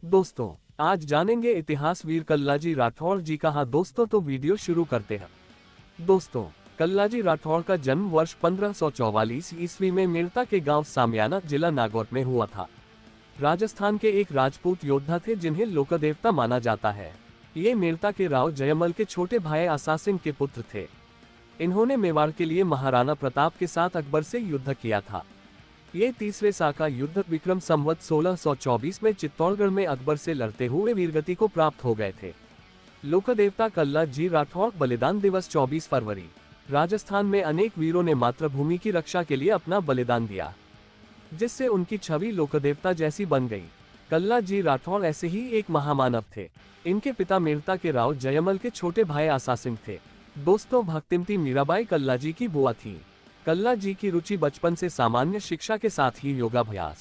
दोस्तों, आज जानेंगे इतिहास वीर कल्लाजी राठौड़ जी का। हाँ दोस्तों, तो वीडियो शुरू करते हैं। दोस्तों, कल्लाजी राठौड़ का जन्म वर्ष 1544 ईस्वी में मेड़ता के गांव सामियाना, जिला नागौर में हुआ था। राजस्थान के एक राजपूत योद्धा थे जिन्हें लोकदेवता माना जाता है। ये मेड़ता के राव जयमल के छोटे भाई आसा सिंह के पुत्र थे। इन्होंने मेवाड़ के लिए महाराणा प्रताप के साथ अकबर से युद्ध किया था। ये तीसरे साका युद्ध विक्रम संवत 1624 में चित्तौड़गढ़ में अकबर से लड़ते हुए वीरगति को प्राप्त हो गए थे। लोकदेवता कल्लाजी राठौड़ बलिदान दिवस 24 फरवरी। राजस्थान में अनेक वीरों ने मातृभूमि की रक्षा के लिए अपना बलिदान दिया, जिससे उनकी छवि लोकदेवता जैसी बन गई। कल्लाजी राठौड़ ऐसे ही एक महामानव थे। इनके पिता मेड़ता के राव जयमल के छोटे भाई आसा सिंह थे। दोस्तों, भक्तिमती मीराबाई कल्लाजी की बुआ थी। कल्लाजी की रुचि बचपन से सामान्य शिक्षा के साथ ही योगाभ्यास,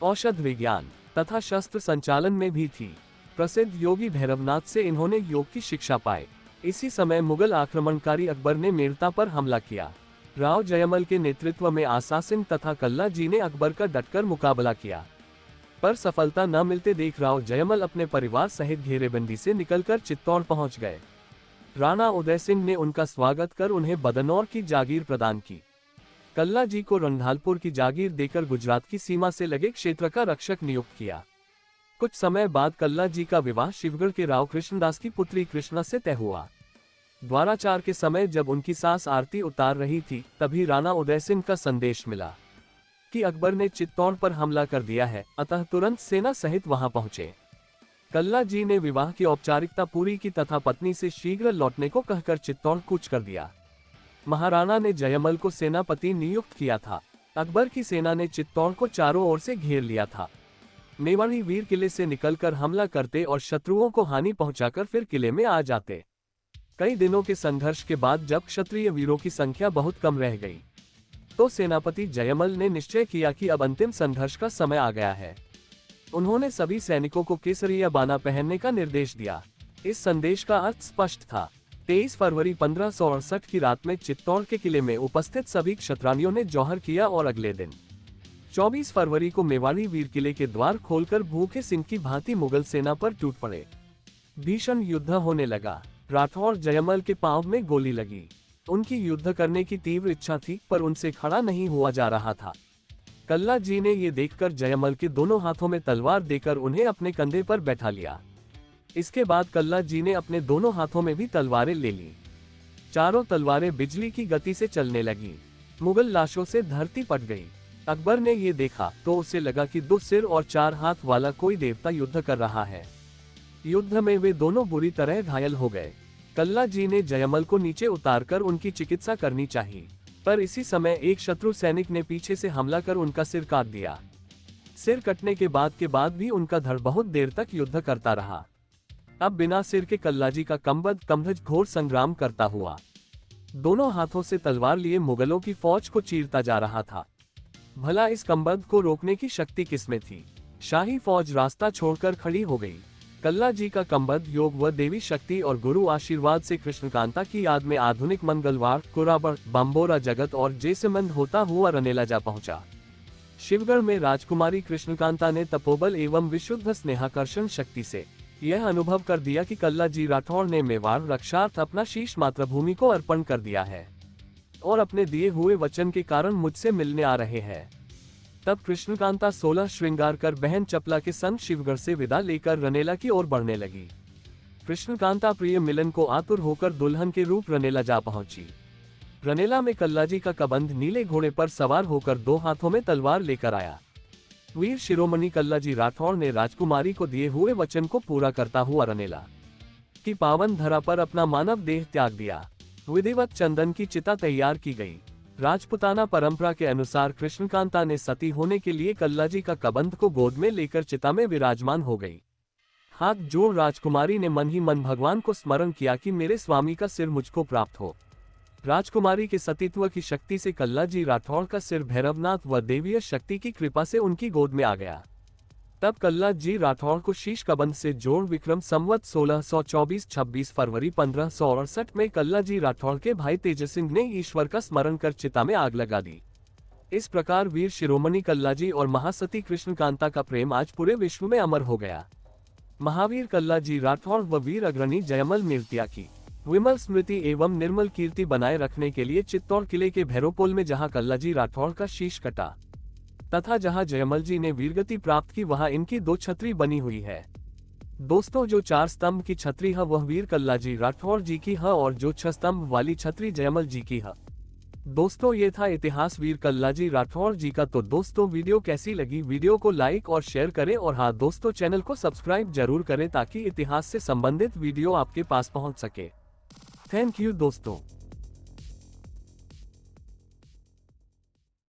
औषध विज्ञान तथा शस्त्र संचालन में भी थी। प्रसिद्ध योगी भैरवनाथ से इन्होंने योग की शिक्षा पाई। इसी समय मुगल आक्रमणकारी अकबर ने मेड़ता पर हमला किया। राव जयमल के नेतृत्व में आसा सिंह तथा कल्लाजी ने अकबर का डटकर मुकाबला किया, पर सफलता न मिलते देख राव जयमल अपने परिवार सहित घेरेबंदी से निकलकर चित्तौड़ पहुंच गए। राणा उदय सिंह ने उनका स्वागत कर उन्हें बदनौर की जागीर प्रदान की। कल्लाजी को रंधालपुर की जागीर देकर गुजरात की सीमा से लगे क्षेत्र का रक्षक नियुक्त किया। कुछ समय बाद कल्लाजी का विवाह शिवगढ़ के राव कृष्णदास की पुत्री कृष्णा से तय हुआ। द्वाराचार के समय जब उनकी सास आरती उतार रही थी, तभी राणा उदय सिंह का संदेश मिला कि अकबर ने चित्तौड़ पर हमला कर दिया है, अतः तुरंत सेना सहित वहां पहुंचे। कल्लाजी ने विवाह की औपचारिकता पूरी की तथा पत्नी से शीघ्र लौटने को कहकर चित्तौड़ कूच कर दिया। महाराणा ने जयमल को सेनापति नियुक्त किया था। अकबर की सेना ने चित्तौड़ को चारों ओर से घेर लिया था। मेवाड़ी वीर किले से निकलकर हमला करते और शत्रुओं को हानि पहुंचाकर फिर किले में आ जाते। कई दिनों के संघर्ष के बाद जब क्षत्रिय वीरों की संख्या बहुत कम रह गई, तो सेनापति जयमल ने निश्चय किया कि अब अंतिम संघर्ष का समय आ गया है। उन्होंने सभी सैनिकों को केसरिया बाना पहनने का निर्देश दिया। इस संदेश का अर्थ स्पष्ट था। 23 फरवरी 1568 की रात में चित्तौड़ के किले में उपस्थित सभी क्षत्रानियों ने जौहर किया और अगले दिन 24 फरवरी को मेवाड़ी वीर किले के द्वार खोलकर भूखे सिंह की भांति मुगल सेना पर टूट पड़े। भीषण युद्ध होने लगा। राठौड़ जयमल के पांव में गोली लगी। उनकी युद्ध करने की तीव्र इच्छा थी, पर उनसे खड़ा नहीं हुआ जा रहा था। कल्लाजी ने ये देखकर जयमल के दोनों हाथों में तलवार देकर उन्हें अपने कंधे पर बैठा लिया। इसके बाद कल्लाजी ने अपने दोनों हाथों में भी तलवारें ले ली। चारों तलवारें बिजली की गति से चलने लगी। मुगल लाशों से धरती पट गई। अकबर ने ये देखा तो उसे लगा कि 2 सिर और 4 हाथ वाला कोई देवता युद्ध कर रहा है। युद्ध में वे दोनों बुरी तरह घायल हो गए। कल्लाजी ने जयमल को नीचे उतारकर उनकी चिकित्सा करनी चाहिए, पर इसी समय एक शत्रु सैनिक ने पीछे से हमला कर उनका सिर काट दिया। सिर कटने के बाद भी उनका धड़ बहुत देर तक युद्ध करता रहा। अब बिना सिर के कल्लाजी का कमध्वज घोर संग्राम करता हुआ दोनों हाथों से तलवार लिए मुगलों की फौज को चीरता जा रहा था। भला इस कमबद्ध को रोकने की शक्ति किसमें थी? शाही फौज रास्ता छोड़कर खड़ी हो गई। कल्लाजी का कमबद्ध योग व देवी शक्ति और गुरु आशीर्वाद से कृष्णकांता की याद में आधुनिक मंगलवार, कुराबड़, बम्बोरा जगत और जैसमंद होता हुआ रनेला जा पहुंचा। शिवगढ़ में राजकुमारी कृष्णकांता ने तपोबल एवं विशुद्ध स्नेहाकर्षण शक्ति से यह अनुभव कर दिया कि कल्लाजी राठौड़ ने मेवाड़ रक्षार्थ अपना शीश मातृभूमि को अर्पण कर दिया है और अपने दिए हुए वचन के कारण मुझसे मिलने आ रहे हैं। तब कृष्णकांता 16 श्रृंगार कर बहन चपला के संग शिवगढ़ से विदा लेकर रनेला की ओर बढ़ने लगी। कृष्णकांता प्रिय मिलन को आतुर होकर दुल्हन के रूप रनेला जा पहुंची। रनेला में कल्लाजी का कबंध नीले घोड़े पर सवार होकर 2 हाथों में तलवार लेकर आया। वीर शिरोमणि कल्लाजी राठौड़ ने राजकुमारी को दिए हुए वचन को पूरा करता हुआ रनेला की पावन धरा पर अपना मानव देह त्याग दिया। विधिवत चंदन की चिता तैयार की गई। राजपुताना परंपरा के अनुसार कृष्णकांता ने सती होने के लिए कल्लाजी का कबंध को गोद में लेकर चिता में विराजमान हो गई। हाथ जोड़ राजकुमारी ने मन ही मन भगवान को स्मरण किया कि मेरे स्वामी का सिर मुझको प्राप्त हो। राजकुमारी के सतीत्व की शक्ति से कल्लाजी राठौड़ का सिर भैरवनाथ व देवीय शक्ति की कृपा से उनकी गोद में आ गया। तब कल्लाजी राठौड़ को शीश कबंध से जोड़ विक्रम संवत 1624 26 फरवरी 1568 में कल्लाजी राठौड़ के भाई तेज सिंह ने ईश्वर का स्मरण कर चिता में आग लगा दी। इस प्रकार वीर शिरोमणि कल्लाजी और महासती कृष्णकांता का प्रेम आज पूरे विश्व में अमर हो गया। महावीर कल्लाजी राठौड़ व वीर अग्रणी जयमल मिर्तिया की विमल स्मृति एवं निर्मल कीर्ति बनाए रखने के लिए चित्तौड़ किले के भैरोपोल में जहां कल्लाजी राठौड़ का शीश कटा तथा जहां जयमल जी ने वीरगति प्राप्त की, वहां इनकी 2 छतरी बनी हुई है। दोस्तों, जो 4 स्तंभ की छतरी है वह वीर कल्लाजी राठौड़ जी की है और जो 6 स्तंभ वाली छतरी जयमल जी की है। दोस्तों, ये था इतिहास वीर कल्लाजी राठौड़ जी का। तो दोस्तों, वीडियो कैसी लगी? वीडियो को लाइक और शेयर करें और हाँ दोस्तों, चैनल को सब्सक्राइब जरूर करें ताकि इतिहास से संबंधित वीडियो आपके पास पहुंच सके। थैंक यू दोस्तों।